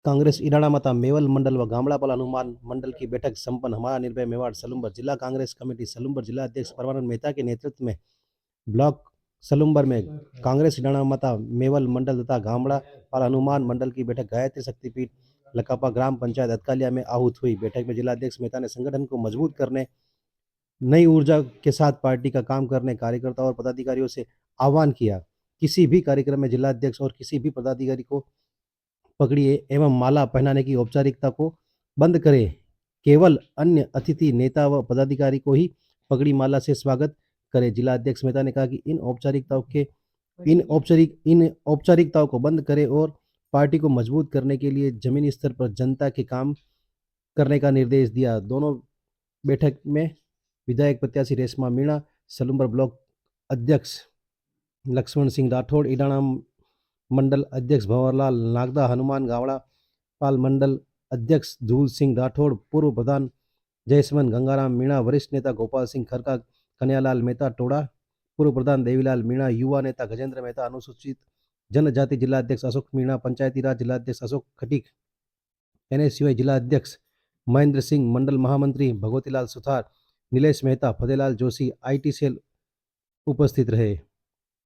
कांग्रेस इराणा माता मेवल मंडल व गामड़ापाल हनुमान मंडल की बैठक संपन्न। हमारा निर्भय मेवाड़ सलुम्बर जिला कांग्रेस कमेटी सलुम्बर जिला अध्यक्ष परमानंद मेहता के नेतृत्व में ब्लॉक सलुम्बर में कांग्रेस इराणा माता मेवल मंडल तथा गामड़ापाल हनुमान मंडल की बैठक गायत्री शक्तिपीठ लकापा ग्राम पंचायत अतकालिया में आहूत हुई। बैठक में जिला अध्यक्ष मेहता ने संगठन को मजबूत करने, नई ऊर्जा के साथ पार्टी का काम करने कार्यकर्ताओं और पदाधिकारियों से आह्वान किया। किसी भी कार्यक्रम में जिला अध्यक्ष और किसी भी पदाधिकारी को पगड़ी एवं माला पहनाने की औपचारिकता को बंद करें। केवल अन्य अतिथि नेता व पदाधिकारी को ही पगड़ी माला से स्वागत करें। जिला अध्यक्ष मेहता ने कहा कि इन औपचारिकताओं को बंद करें और पार्टी को मजबूत करने के लिए जमीनी स्तर पर जनता के काम करने का निर्देश दिया। दोनों बैठक में विधायक प्रत्याशी रेशमा मीणा, सलुम्बर ब्लॉक अध्यक्ष लक्ष्मण सिंह राठौड़, इडाणा मंडल अध्यक्ष भंवरलाल नागदा, हनुमान गावड़ा पाल मंडल अध्यक्ष धूल सिंह राठौड़, पूर्व प्रधान जयसमन गंगाराम मीणा, वरिष्ठ नेता गोपाल सिंह खरका, कन्यालाल मेहता टोड़ा, पूर्व प्रधान देवीलाल मीणा, युवा नेता गजेंद्र मेहता, अनुसूचित जनजाति जिला अध्यक्ष अशोक मीणा, पंचायती राज जिला अध्यक्ष अशोक खटीक, एनएसयूआई जिला अध्यक्ष महेंद्र सिंह, मंडल महामंत्री भगवतीलाल सुथार, नीलेश मेहता, फतेलाल जोशी, आईटी सेल उपस्थित रहे।